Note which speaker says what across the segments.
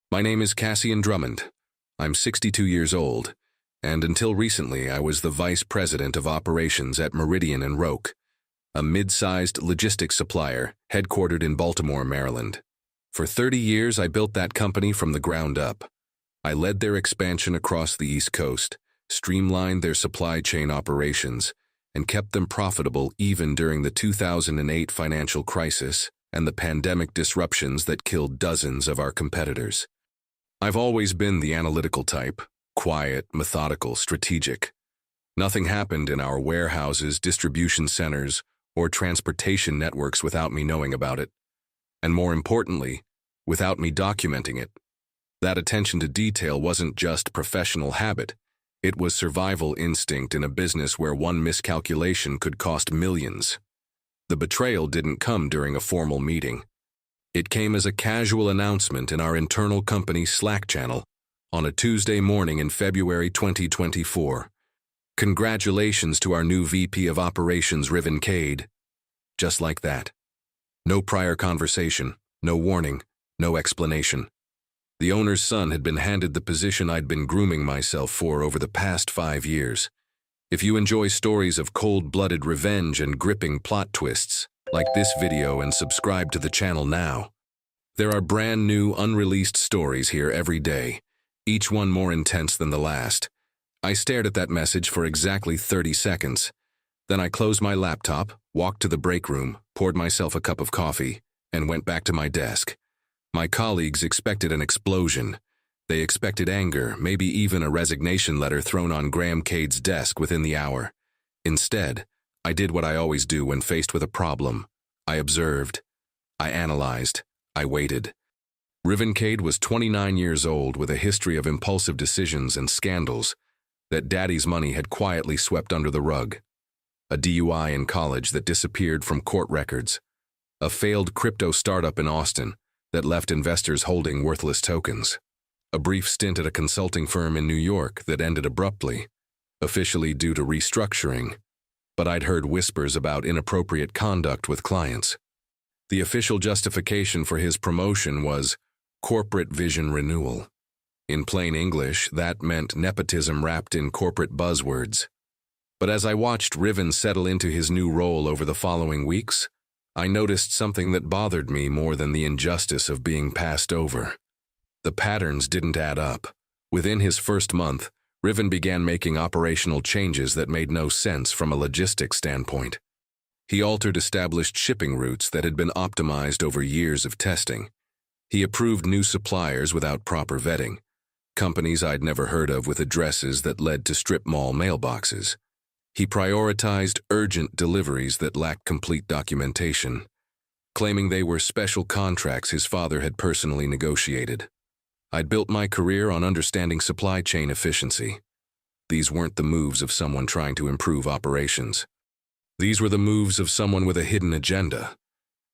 Speaker 1: My name is Cassian Drummond. I'm 62 years old, and until recently I was the Vice President of Operations at Meridian Roake, a mid-sized logistics supplier headquartered in Baltimore, Maryland. For 30 years I built that company from the ground up. I led their expansion across the East Coast, streamlined their supply chain operations, and kept them profitable even during the 2008 financial crisis and the pandemic disruptions that killed dozens of our competitors. I've always been the analytical type, quiet, methodical, strategic. Nothing happened in our warehouses, distribution centers, or transportation networks without me knowing about it. And more importantly, without me documenting it. That attention to detail wasn't just professional habit. It was survival instinct in a business where one miscalculation could cost millions. The betrayal didn't come during a formal meeting. It came as a casual announcement in our internal company Slack channel on a Tuesday morning in February 2024. Congratulations to our new VP of Operations, Riven Kade. Just like that. No prior conversation, no warning, no explanation. The owner's son had been handed the position I'd been grooming myself for over the past 5 years. If you enjoy stories of cold-blooded revenge and gripping plot twists, like this video and subscribe to the channel now. There are brand new, unreleased stories here every day, each one more intense than the last. I stared at that message for exactly 30 seconds. Then I closed my laptop, walked to the break room, poured myself a cup of coffee, and went back to my desk. My colleagues expected an explosion. They expected anger, maybe even a resignation letter thrown on Graham Cade's desk within the hour. Instead, I did what I always do when faced with a problem. I observed. I analyzed. I waited. Riven Kade was 29 years old with a history of impulsive decisions and scandals that Daddy's money had quietly swept under the rug. A DUI in college that disappeared from court records. A failed crypto startup in Austin that left investors holding worthless tokens. A brief stint at a consulting firm in New York that ended abruptly, officially due to restructuring, but I'd heard whispers about inappropriate conduct with clients. The official justification for his promotion was corporate vision renewal. In plain English, that meant nepotism wrapped in corporate buzzwords. But as I watched Riven settle into his new role over the following weeks, I noticed something that bothered me more than the injustice of being passed over. The patterns didn't add up. Within his first month, Riven began making operational changes that made no sense from a logistics standpoint. He altered established shipping routes that had been optimized over years of testing. He approved new suppliers without proper vetting, companies I'd never heard of with addresses that led to strip mall mailboxes. He prioritized urgent deliveries that lacked complete documentation, claiming they were special contracts his father had personally negotiated. I'd built my career on understanding supply chain efficiency. These weren't the moves of someone trying to improve operations. These were the moves of someone with a hidden agenda.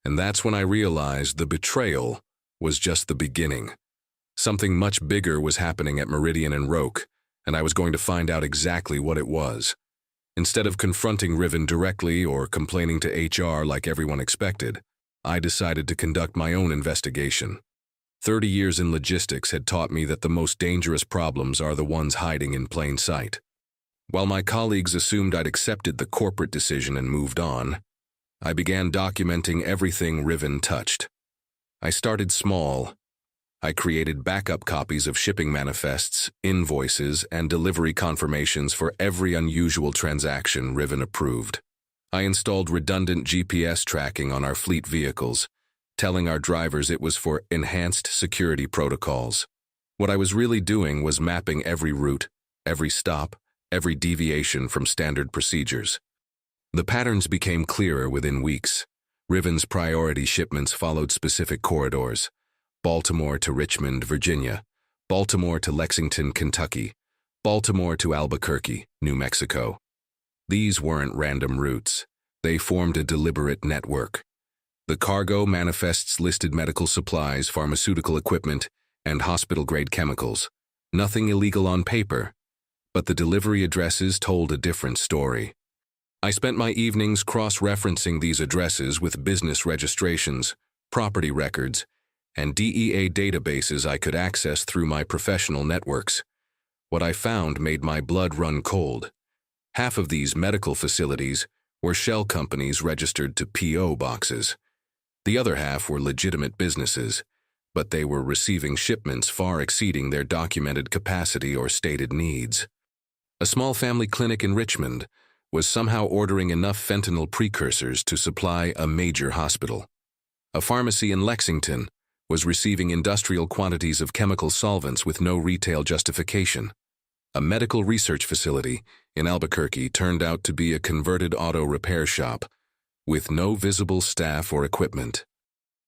Speaker 1: And that's when I realized the betrayal was just the beginning. Something much bigger was happening at Meridian Roake, and I was going to find out exactly what it was. Instead of confronting Riven directly or complaining to HR like everyone expected, I decided to conduct my own investigation. 30 years in logistics had taught me that the most dangerous problems are the ones hiding in plain sight. While my colleagues assumed I'd accepted the corporate decision and moved on, I began documenting everything Riven touched. I started small. I created backup copies of shipping manifests, invoices, and delivery confirmations for every unusual transaction Riven approved. I installed redundant GPS tracking on our fleet vehicles, telling our drivers it was for enhanced security protocols. What I was really doing was mapping every route, every stop, every deviation from standard procedures. The patterns became clearer within weeks. Riven's priority shipments followed specific corridors. Baltimore to Richmond, Virginia, Baltimore to Lexington, Kentucky, Baltimore to Albuquerque, New Mexico. These weren't random routes. They formed a deliberate network. The cargo manifests listed medical supplies, pharmaceutical equipment, and hospital-grade chemicals. Nothing illegal on paper, but the delivery addresses told a different story. I spent my evenings cross-referencing these addresses with business registrations, property records, and DEA databases I could access through my professional networks. What I found made my blood run cold. Half of these medical facilities were shell companies registered to P.O. boxes. The other half were legitimate businesses, but they were receiving shipments far exceeding their documented capacity or stated needs. A small family clinic in Richmond was somehow ordering enough fentanyl precursors to supply a major hospital. A pharmacy in Lexington was receiving industrial quantities of chemical solvents with no retail justification. A medical research facility in Albuquerque turned out to be a converted auto repair shop with no visible staff or equipment.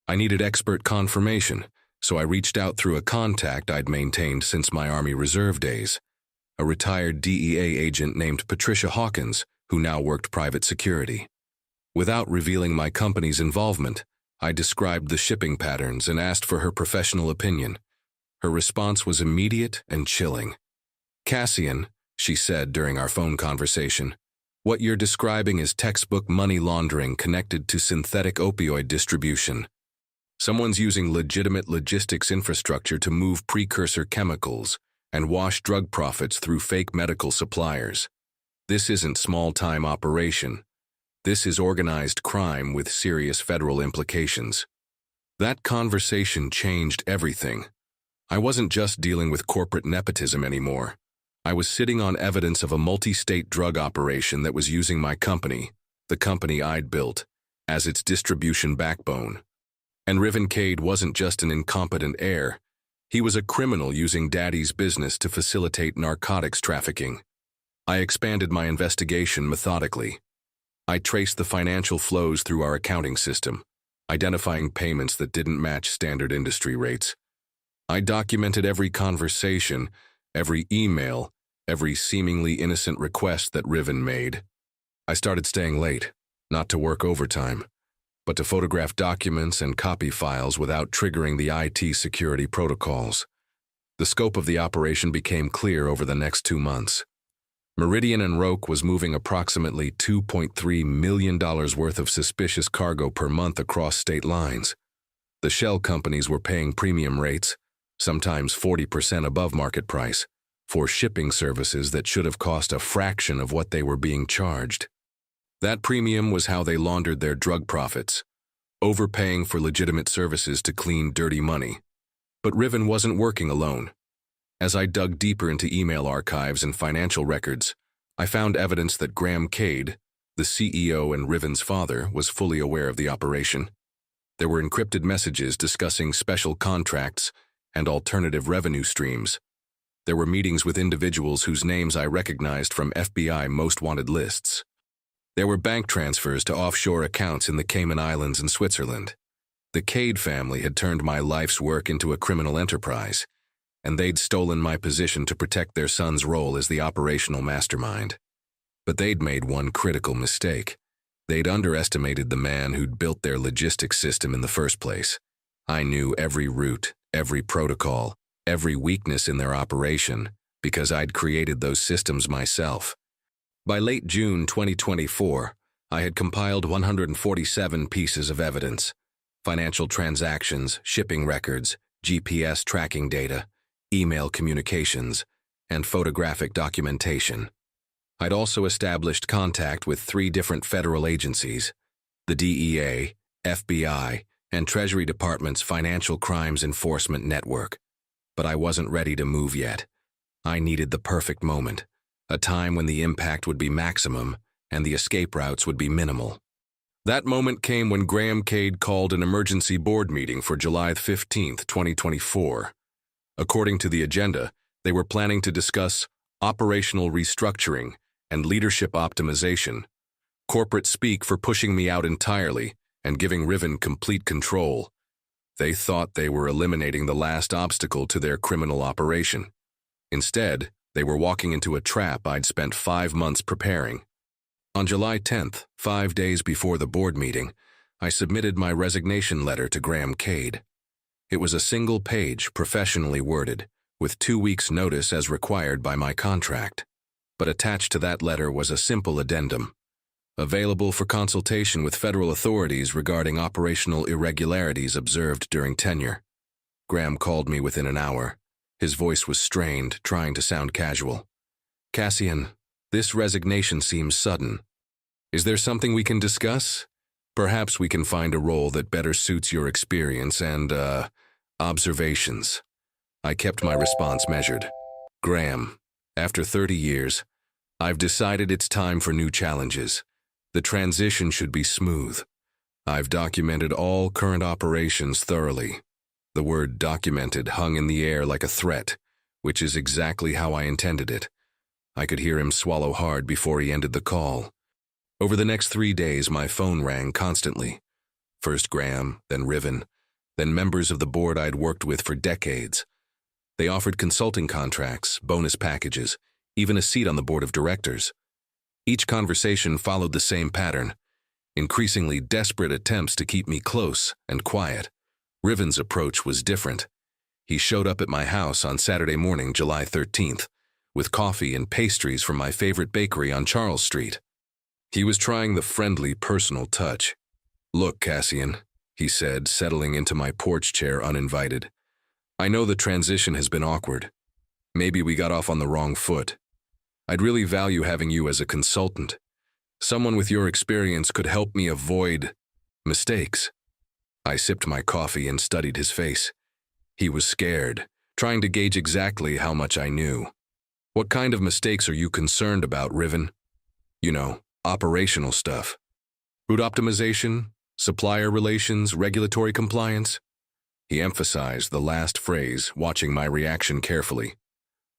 Speaker 1: I needed expert confirmation, so I reached out through a contact I'd maintained since my Army Reserve days, a retired DEA agent named Patricia Hawkins, who now worked private security. Without revealing my company's involvement, I described the shipping patterns and asked for her professional opinion. Her response was immediate and chilling. "Cassian," she said during our phone conversation, "what you're describing is textbook money laundering connected to synthetic opioid distribution. Someone's using legitimate logistics infrastructure to move precursor chemicals and wash drug profits through fake medical suppliers. This isn't small-time operation. This is organized crime with serious federal implications." That conversation changed everything. I wasn't just dealing with corporate nepotism anymore. I was sitting on evidence of a multi-state drug operation that was using my company, the company I'd built, as its distribution backbone. And Riven Kade wasn't just an incompetent heir. He was a criminal using Daddy's business to facilitate narcotics trafficking. I expanded my investigation methodically. I traced the financial flows through our accounting system, identifying payments that didn't match standard industry rates. I documented every conversation, every email, every seemingly innocent request that Riven made. I started staying late, not to work overtime, but to photograph documents and copy files without triggering the IT security protocols. The scope of the operation became clear over the next 2 months. Meridian Roake was moving approximately $2.3 million worth of suspicious cargo per month across state lines. The shell companies were paying premium rates, sometimes 40% above market price, for shipping services that should have cost a fraction of what they were being charged. That premium was how they laundered their drug profits, overpaying for legitimate services to clean dirty money. But Riven wasn't working alone. As I dug deeper into email archives and financial records, I found evidence that Graham Kade, the CEO and Riven's father, was fully aware of the operation. There were encrypted messages discussing special contracts and alternative revenue streams. There were meetings with individuals whose names I recognized from FBI most wanted lists. There were bank transfers to offshore accounts in the Cayman Islands and Switzerland. The Kade family had turned my life's work into a criminal enterprise, and they'd stolen my position to protect their son's role as the operational mastermind. But they'd made one critical mistake. They'd underestimated the man who'd built their logistics system in the first place. I knew every route, every protocol, every weakness in their operation, because I'd created those systems myself. By late June 2024, I had compiled 147 pieces of evidence: financial transactions, shipping records, GPS tracking data, email communications, and photographic documentation. I'd also established contact with 3 different federal agencies: the DEA, FBI, and Treasury Department's Financial Crimes Enforcement Network. But I wasn't ready to move yet. I needed the perfect moment, a time when the impact would be maximum and the escape routes would be minimal. That moment came when Graham Kade called an emergency board meeting for July 15, 2024. According to the agenda, they were planning to discuss operational restructuring and leadership optimization, corporate speak for pushing me out entirely and giving Riven complete control. They thought they were eliminating the last obstacle to their criminal operation. Instead, they were walking into a trap I'd spent 5 months preparing. On July 10th, 5 days before the board meeting, I submitted my resignation letter to Graham Kade. It was a single page, professionally worded, with 2 weeks' notice as required by my contract. But attached to that letter was a simple addendum: available for consultation with federal authorities regarding operational irregularities observed during tenure. Graham called me within an hour. His voice was strained, trying to sound casual. Cassian, this resignation seems sudden. Is there something we can discuss? Perhaps we can find a role that better suits your experience and, observations. I kept my response measured. Graham, after 30 years, I've decided it's time for new challenges. The transition should be smooth. I've documented all current operations thoroughly. The word documented hung in the air like a threat, which is exactly how I intended it. I could hear him swallow hard before he ended the call. Over the next 3 days, my phone rang constantly. First Graham, then Riven, then members of the board I'd worked with for decades. They offered consulting contracts, bonus packages, even a seat on the board of directors. Each conversation followed the same pattern, increasingly desperate attempts to keep me close and quiet. Riven's approach was different. He showed up at my house on Saturday morning, July 13th, with coffee and pastries from my favorite bakery on Charles Street. He was trying the friendly, personal touch. "Look, Cassian," he said, settling into my porch chair uninvited. "I know the transition has been awkward. Maybe we got off on the wrong foot. I'd really value having you as a consultant. Someone with your experience could help me avoid mistakes." I sipped my coffee and studied his face. He was scared, trying to gauge exactly how much I knew. "What kind of mistakes are you concerned about, Riven?" "You know, operational stuff. Route optimization, supplier relations, regulatory compliance." He emphasized the last phrase, watching my reaction carefully.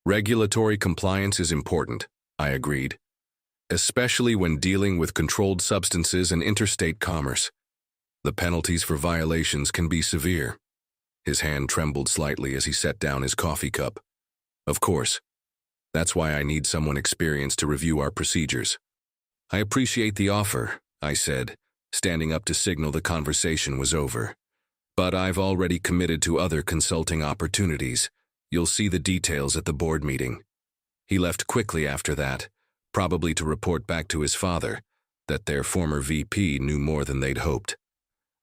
Speaker 1: "Regulatory compliance is important," I agreed, "especially when dealing with controlled substances and interstate commerce. The penalties for violations can be severe." His hand trembled slightly as he set down his coffee cup. "Of course. That's why I need someone experienced to review our procedures." "I appreciate the offer," I said, standing up to signal the conversation was over. "But I've already committed to other consulting opportunities. You'll see the details at the board meeting." He left quickly after that, probably to report back to his father that their former VP knew more than they'd hoped.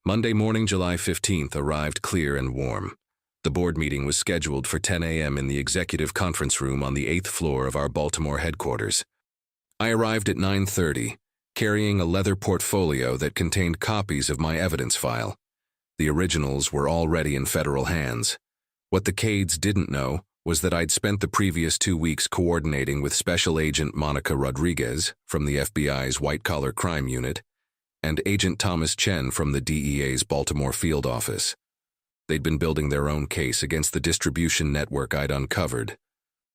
Speaker 1: Monday morning, July 15th, arrived clear and warm. The board meeting was scheduled for 10 a.m. in the executive conference room on the 8th floor of our Baltimore headquarters. I arrived at 9:30, carrying a leather portfolio that contained copies of my evidence file. The originals were already in federal hands. What the Kades didn't know was that I'd spent the previous 2 weeks coordinating with Special Agent Monica Rodriguez from the FBI's White-Collar Crime Unit and Agent Thomas Chen from the DEA's Baltimore field office. They'd been building their own case against the distribution network I'd uncovered,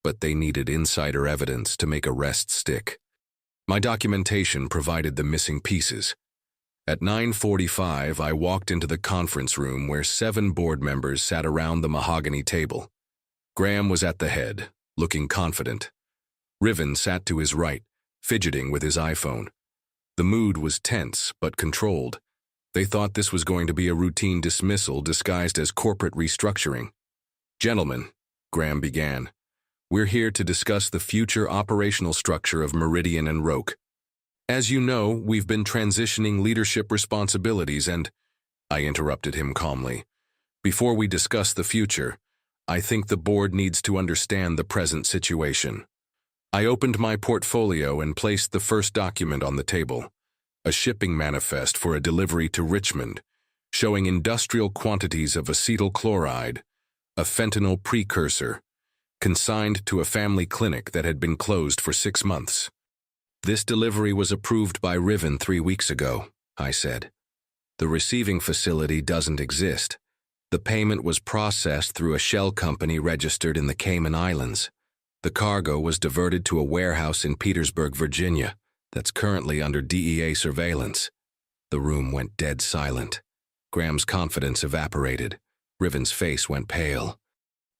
Speaker 1: but they needed insider evidence to make arrests stick. My documentation provided the missing pieces. At 9:45, I walked into the conference room where 7 board members sat around the mahogany table. Graham was at the head, looking confident. Riven sat to his right, fidgeting with his iPhone. The mood was tense but controlled. They thought this was going to be a routine dismissal disguised as corporate restructuring. "Gentlemen," Graham began, "we're here to discuss the future operational structure of Meridian and Roake. As you know, we've been transitioning leadership responsibilities and—" I interrupted him calmly. "Before we discuss the future, I think the board needs to understand the present situation." I opened my portfolio and placed the first document on the table, a shipping manifest for a delivery to Richmond, showing industrial quantities of acetyl chloride, a fentanyl precursor, consigned to a family clinic that had been closed for 6 months. "This delivery was approved by Riven 3 weeks ago," I said. "The receiving facility doesn't exist. The payment was processed through a shell company registered in the Cayman Islands. The cargo was diverted to a warehouse in Petersburg, Virginia, that's currently under DEA surveillance." The room went dead silent. Graham's confidence evaporated. Riven's face went pale.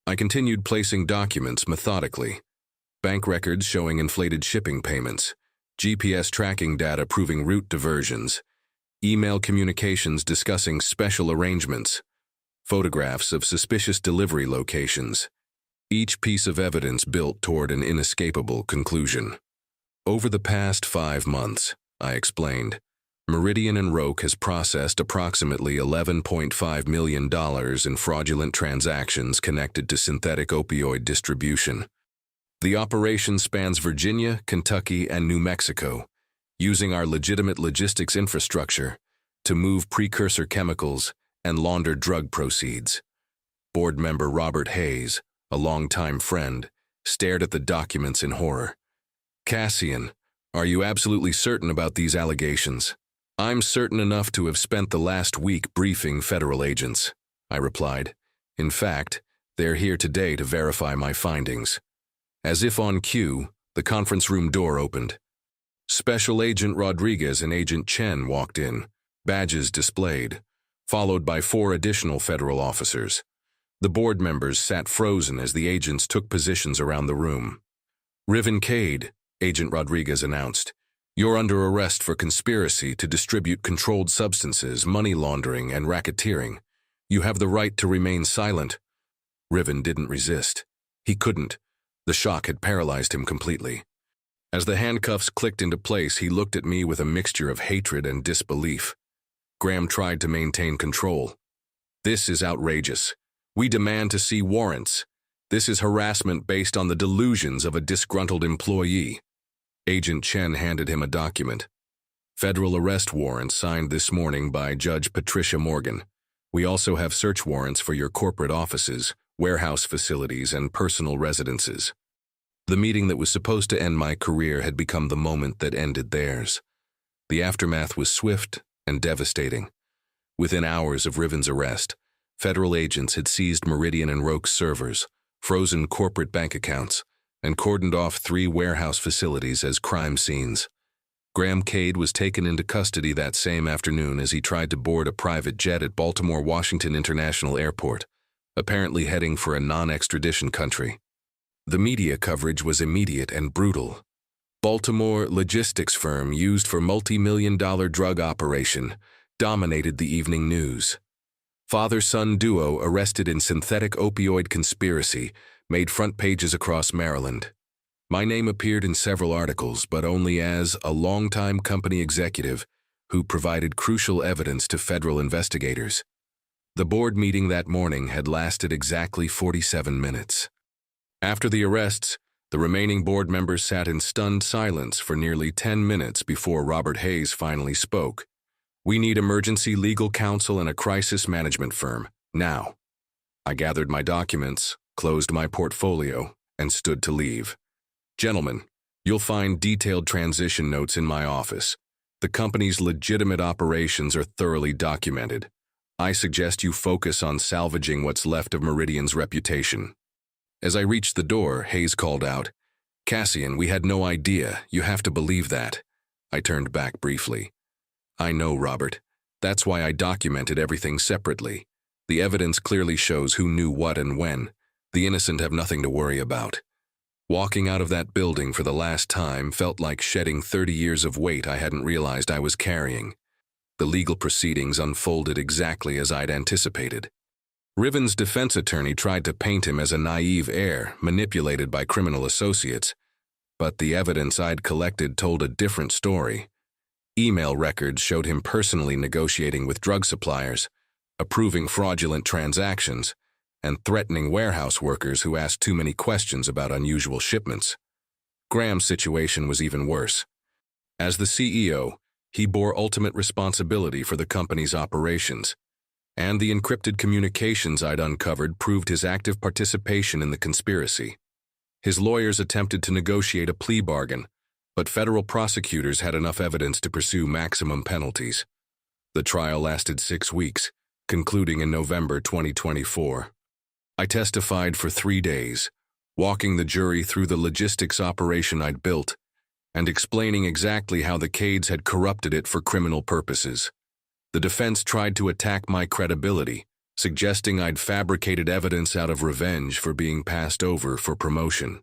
Speaker 1: I continued placing documents methodically. Bank records showing inflated shipping payments, GPS tracking data proving route diversions, email communications discussing special arrangements, photographs of suspicious delivery locations. Each piece of evidence built toward an inescapable conclusion. "Over the past 5 months," I explained, Meridian Roake has processed approximately $11.5 million in fraudulent transactions connected to synthetic opioid distribution. The operation spans Virginia, Kentucky, and New Mexico, using our legitimate logistics infrastructure to move precursor chemicals and launder drug proceeds. Board member Robert Hayes, a longtime friend, stared at the documents in horror. "Cassian, are you absolutely certain about these allegations?" "I'm certain enough to have spent the last week briefing federal agents," I replied. "In fact, they're here today to verify my findings." As if on cue, the conference room door opened. Special Agent Rodriguez and Agent Chen walked in, badges displayed, followed by 4 additional federal officers. The board members sat frozen as the agents took positions around the room. "Riven Kade," Agent Rodriguez announced, "you're under arrest for conspiracy to distribute controlled substances, money laundering, and racketeering. You have the right to remain silent." Riven didn't resist. He couldn't. The shock had paralyzed him completely. As the handcuffs clicked into place, he looked at me with a mixture of hatred and disbelief. Graham tried to maintain control. "This is outrageous. We demand to see warrants. This is harassment based on the delusions of a disgruntled employee." Agent Chen handed him a document. "Federal arrest warrant signed this morning by Judge Patricia Morgan. We also have search warrants for your corporate offices, warehouse facilities, and personal residences." The meeting that was supposed to end my career had become the moment that ended theirs. The aftermath was swift and devastating. Within hours of Riven's arrest, federal agents had seized Meridian and Roake's servers, frozen corporate bank accounts, and cordoned off 3 warehouse facilities as crime scenes. Graham Kade was taken into custody that same afternoon as he tried to board a private jet at Baltimore Washington International Airport, apparently heading for a non-extradition country. The media coverage was immediate and brutal. "Baltimore logistics firm used for multi-million-dollar drug operation" dominated the evening news. "Father-son duo arrested in synthetic opioid conspiracy" made front pages across Maryland. My name appeared in several articles, but only as a longtime company executive who provided crucial evidence to federal investigators. The board meeting that morning had lasted exactly 47 minutes. After the arrests, the remaining board members sat in stunned silence for nearly 10 minutes before Robert Hayes finally spoke. "We need emergency legal counsel and a crisis management firm, now." I gathered my documents, closed my portfolio, and stood to leave. "Gentlemen, you'll find detailed transition notes in my office. The company's legitimate operations are thoroughly documented. I suggest you focus on salvaging what's left of Meridian's reputation." As I reached the door, Hayes called out, "Cassian, we had no idea. You have to believe that." I turned back briefly. "I know, Robert. That's why I documented everything separately. The evidence clearly shows who knew what and when. The innocent have nothing to worry about." Walking out of that building for the last time felt like shedding 30 years of weight I hadn't realized I was carrying. The legal proceedings unfolded exactly as I'd anticipated. Riven's defense attorney tried to paint him as a naive heir manipulated by criminal associates, but the evidence I'd collected told a different story. Email records showed him personally negotiating with drug suppliers, approving fraudulent transactions, and threatening warehouse workers who asked too many questions about unusual shipments. Graham's situation was even worse. As the CEO, he bore ultimate responsibility for the company's operations, and the encrypted communications I'd uncovered proved his active participation in the conspiracy. His lawyers attempted to negotiate a plea bargain, but federal prosecutors had enough evidence to pursue maximum penalties. The trial lasted 6 weeks, concluding in November 2024. I testified for 3 days, walking the jury through the logistics operation I'd built and explaining exactly how the Kades had corrupted it for criminal purposes. The defense tried to attack my credibility, suggesting I'd fabricated evidence out of revenge for being passed over for promotion.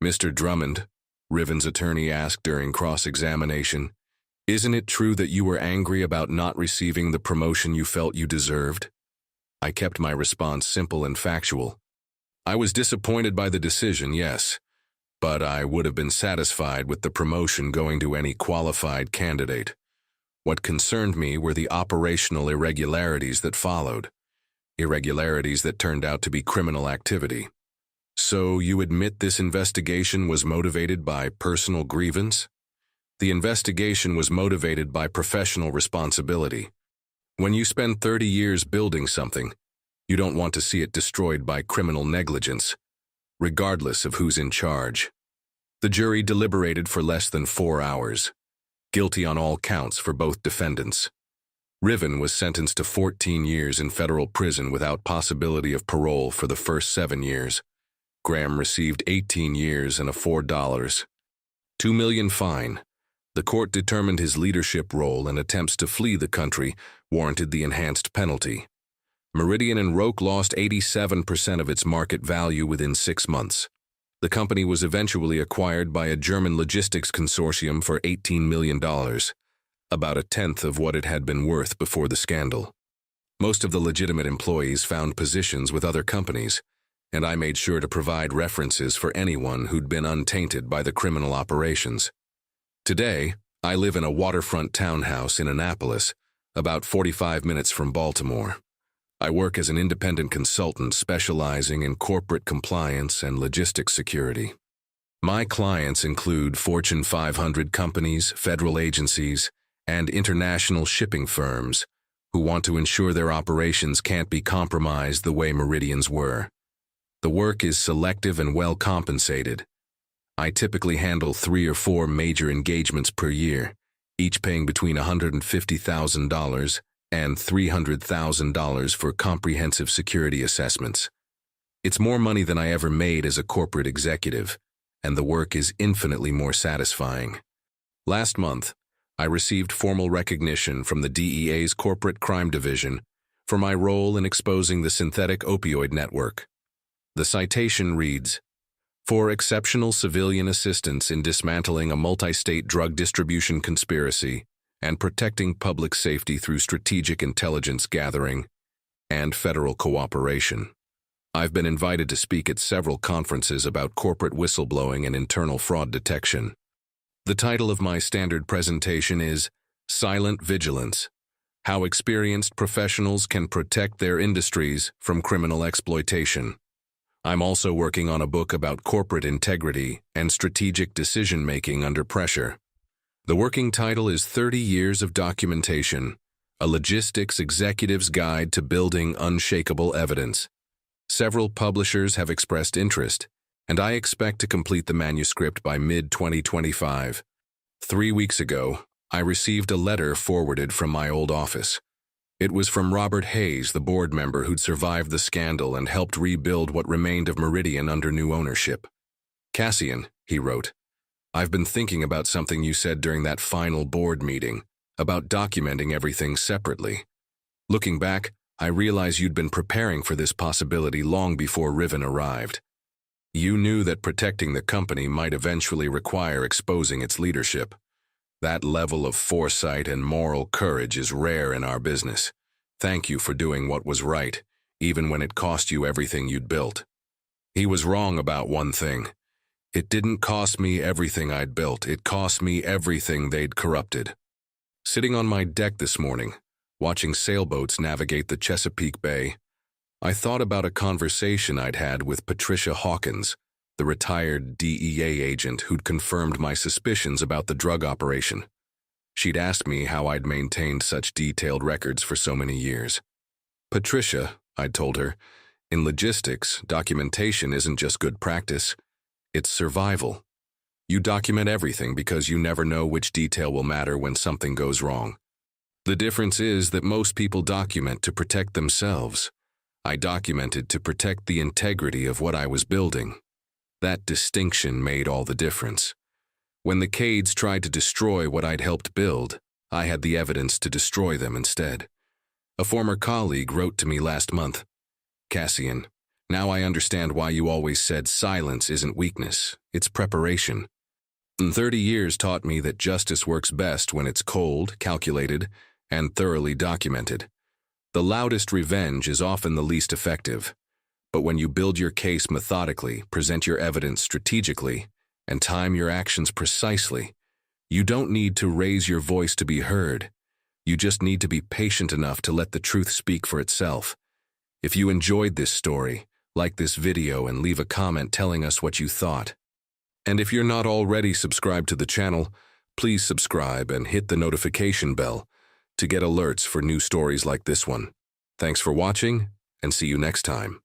Speaker 1: "Mr. Drummond," Riven's attorney asked during cross-examination, "isn't it true that you were angry about not receiving the promotion you felt you deserved?" I kept my response simple and factual. "I was disappointed by the decision, yes, but I would have been satisfied with the promotion going to any qualified candidate." What concerned me were the operational irregularities that followed, irregularities that turned out to be criminal activity. So you admit this investigation was motivated by personal grievance? The investigation was motivated by professional responsibility. When you spend 30 years building something, you don't want to see it destroyed by criminal negligence, regardless of who's in charge. The jury deliberated for less than 4 hours, guilty on all counts for both defendants. Riven was sentenced to 14 years in federal prison without possibility of parole for the first 7 years. Graham received 18 years and a $4.2 million fine. The court determined his leadership role and attempts to flee the country warranted the enhanced penalty. Meridian Roake lost 87% of its market value within 6 months. The company was eventually acquired by a German logistics consortium for $18 million, about a tenth of what it had been worth before the scandal. Most of the legitimate employees found positions with other companies, and I made sure to provide references for anyone who'd been untainted by the criminal operations. Today, I live in a waterfront townhouse in Annapolis, about 45 minutes from Baltimore. I work as an independent consultant specializing in corporate compliance and logistics security. My clients include Fortune 500 companies, federal agencies, and international shipping firms who want to ensure their operations can't be compromised the way Meridian's were. The work is selective and well compensated. I typically handle 3 or 4 major engagements per year, each paying between $150,000 and $300,000 for comprehensive security assessments. It's more money than I ever made as a corporate executive, and the work is infinitely more satisfying. Last month, I received formal recognition from the DEA's Corporate Crime Division for my role in exposing the synthetic opioid network. The citation reads, "For exceptional civilian assistance in dismantling a multi-state drug distribution conspiracy and protecting public safety through strategic intelligence gathering and federal cooperation." I've been invited to speak at several conferences about corporate whistleblowing and internal fraud detection. The title of my standard presentation is Silent Vigilance: How Experienced Professionals Can Protect Their Industries from Criminal Exploitation. I'm also working on a book about corporate integrity and strategic decision-making under pressure. The working title is 30 Years of Documentation, a Logistics Executive's Guide to Building Unshakable Evidence. Several publishers have expressed interest, and I expect to complete the manuscript by mid-2025. 3 weeks ago, I received a letter forwarded from my old office. It was from Robert Hayes, the board member who'd survived the scandal and helped rebuild what remained of Meridian under new ownership. "Cassian," he wrote, "I've been thinking about something you said during that final board meeting, about documenting everything separately. Looking back, I realize you'd been preparing for this possibility long before Riven arrived. You knew that protecting the company might eventually require exposing its leadership. That level of foresight and moral courage is rare in our business. Thank you for doing what was right, even when it cost you everything you'd built." He was wrong about one thing. It didn't cost me everything I'd built. It cost me everything they'd corrupted. Sitting on my deck this morning, watching sailboats navigate the Chesapeake Bay, I thought about a conversation I'd had with Patricia Hawkins, the retired DEA agent who'd confirmed my suspicions about the drug operation. She'd asked me how I'd maintained such detailed records for so many years. "Patricia," I'd told her, "in logistics, documentation isn't just good practice, it's survival. You document everything because you never know which detail will matter when something goes wrong. The difference is that most people document to protect themselves. I documented to protect the integrity of what I was building. That distinction made all the difference. When the Kades tried to destroy what I'd helped build, I had the evidence to destroy them instead." A former colleague wrote to me last month, "Cassian, now I understand why you always said silence isn't weakness, it's preparation. And 30 years taught me that justice works best when it's cold, calculated, and thoroughly documented. The loudest revenge is often the least effective. But when you build your case methodically, present your evidence strategically, and time your actions precisely, you don't need to raise your voice to be heard. You just need to be patient enough to let the truth speak for itself. If you enjoyed this story, like this video and leave a comment telling us what you thought. And if you're not already subscribed to the channel, please subscribe and hit the notification bell to get alerts for new stories like this one. Thanks for watching, and see you next time.